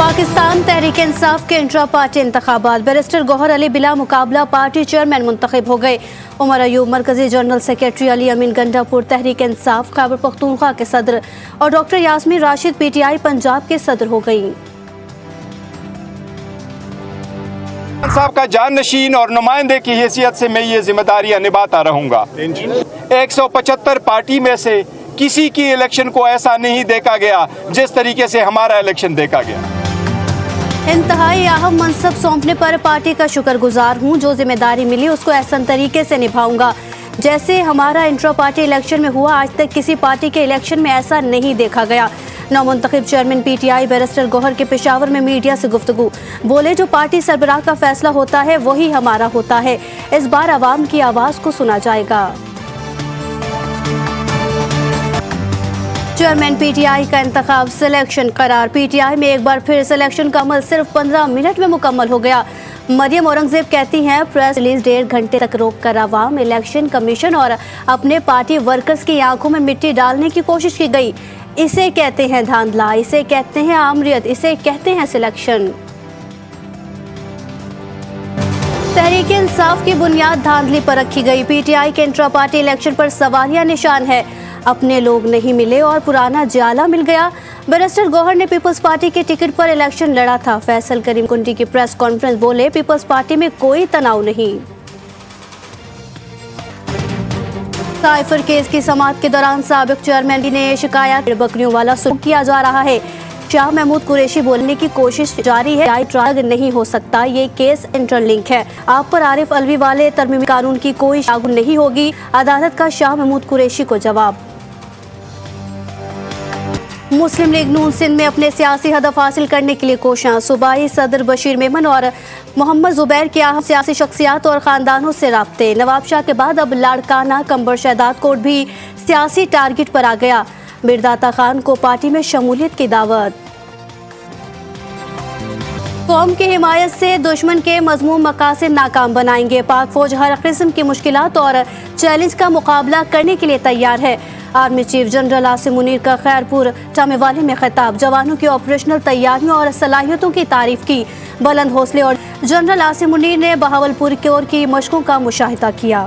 पाकिस्तान तहरीक-ए-इंसाफ के intra party इंतखाबात। Barrister Gohar Ali बिला मुकाबला पार्टी चेयरमैन मुंतखब हो गए। उमर अयूब मरकजी जनरल सेक्रेटरी, अली अमीन गंडापुर तहरीक-ए-इंसाफ खैबर पख्तूनख्वा के सदर और डॉक्टर यास्मीन राशिद PTI पंजाब के सदर हो गई। साहब का जाननशीन और नुमाइंदे की हैसियत से मैं ये जिम्मेदारियां निभाता रहूंगा। 175 पार्टी में से किसी की इलेक्शन को ऐसा नहीं देखा गया जिस तरीके से हमारा इलेक्शन देखा गया। इंतहाई अहम मनसब सौंपने पर पार्टी का शुक्रगुजार हूँ। जो जिम्मेदारी मिली उसको एहसन तरीके से निभाऊंगा। जैसे हमारा इंट्रा पार्टी इलेक्शन में हुआ, आज तक किसी पार्टी के इलेक्शन में ऐसा नहीं देखा गया। नौमुंतखब चेयरमैन PTI बैरिस्टर गौहर के पेशावर में मीडिया से गुफ्तगू। बोले, जो पार्टी सरबराह का फैसला होता है वही हमारा होता है। इस बार आवाम की आवाज को सुना जाएगा। चेयरमैन PTI का इंतखाब सिलेक्शन करार। PTI में एक बार फिर सिलेक्शन का अमल सिर्फ 15 मिनट में मुकम्मल हो गया। मरियम औरंगजेब कहती हैं, प्रेस रिलीज 1.5 घंटे तक रोक कर आवाम, इलेक्शन कमीशन और अपने पार्टी वर्कर्स की आंखों में मिट्टी डालने की कोशिश की गई। इसे कहते हैं धांधला, इसे कहते हैं आमरीत, इसे कहते हैं सिलेक्शन। तहरीक-ए-इंसाफ की बुनियाद धांधली पर रखी गई। PTI के इंट्रा पार्टी इलेक्शन पर सवालिया निशान है। अपने लोग नहीं मिले और पुराना जाला मिल गया। बैरिस्टर गौहर ने पीपल्स पार्टी के टिकट पर इलेक्शन लड़ा था। फैसल करीम कुंटी की प्रेस कॉन्फ्रेंस। बोले, पीपल्स पार्टी में कोई तनाव नहीं। साइफर केस की समाअत के दौरान साबिक चेयरमैन ने शिकायत बकरियों वाला सुलूक किया जा रहा है। शाह महमूद कुरैशी बोलने की कोशिश जारी है। ट्रायल नहीं हो सकता, ये केस इंटरलिंक है। आप पर आरिफ अलवी वाले तरमीमी कानून की कोई लागू नहीं होगी। अदालत का शाह महमूद कुरैशी को जवाब। मुस्लिम लीग नून सिंध में अपने सियासी हदफ हासिल करने के लिए कोशिश। सूबाई सदर बशीर मेमन और मोहम्मद जुबैर के अहम सियासी शख्सियात और ख़ानदानों से राब्ते। नवाब शाह के बाद अब लाड़काना कंबर शहदाद कोट भी सियासी टारगेट पर आ गया। मिर्दाता खान को पार्टी में शमूलियत की दावत। कौम की हिमायत से दुश्मन के मज़मूम मकासद नाकाम बनाएंगे। पाक फौज हर किस्म की मुश्किलात और चैलेंज का मुकाबला करने के लिए तैयार है। Army chief general Asim Munir का खैरपुर टामेवाली में खिताब। जवानों की ऑपरेशनल तैयारियों और सलाहियतों की तारीफ की। बुलंद हौसले और जनरल आसिम मुनीर ने बहावलपुर कोर की मशकों का मुशाहिदा किया।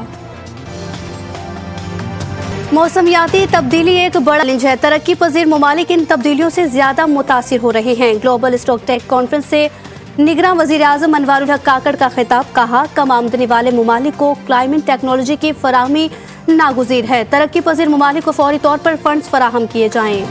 मौसमियाती तब्दीली एक बड़ा चैलेंज है। तरक्की पजीर ममालिक इन तब्दीलियों से ज्यादा मुतासिर हो रहे हैं। ग्लोबल स्टॉक टेक कॉन्फ्रेंस से निगरान वजीर आजम अनवारुल हक काकड़ का खिताब। कहा, कम आमदनी वाले ममालिक को क्लाइमेट टेक्नोलॉजी की फराहमी नागुज़ीर है। तरक्की पजीर ममालिक को फौरी तौर पर फंड्स फराहम किए जाएं।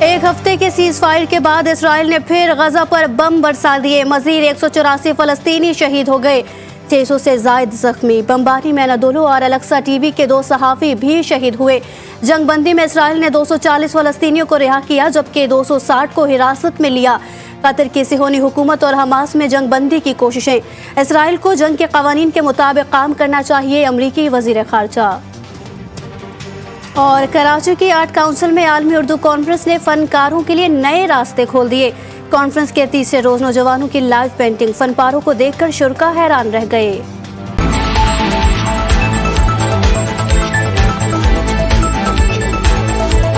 एक हफ्ते के सीज फायर के बाद इसराइल ने फिर गजा पर बम बरसा दिए। मजीद 184 फलस्तीनी शहीद हो गए। 600 से जायद जख्मी। बमबारी में अनादोलू और अलक्सा TV के 2 सहाफ़ी भी शहीद हुए। जंगबंदी में इसराइल ने 240 फलस्तीनियों को रिहा किया, जबकि 260 को हिरासत में लिया। कतर की सिहोनी हुकूमत और हमास में जंगबंदी की कोशिशें। इसराइल को जंग के कवानीन के मुताबिक काम करना चाहिए, अमरीकी वजीर खारजा। और कराची की आर्ट काउंसिल में आलमी उर्दू कॉन्फ्रेंस ने फनकारों के लिए नए रास्ते खोल दिए। कॉन्फ्रेंस के तीसरे रोज नौजवानों की लाइव पेंटिंग फनपारों को देखकर शुरा हैरान रह गए।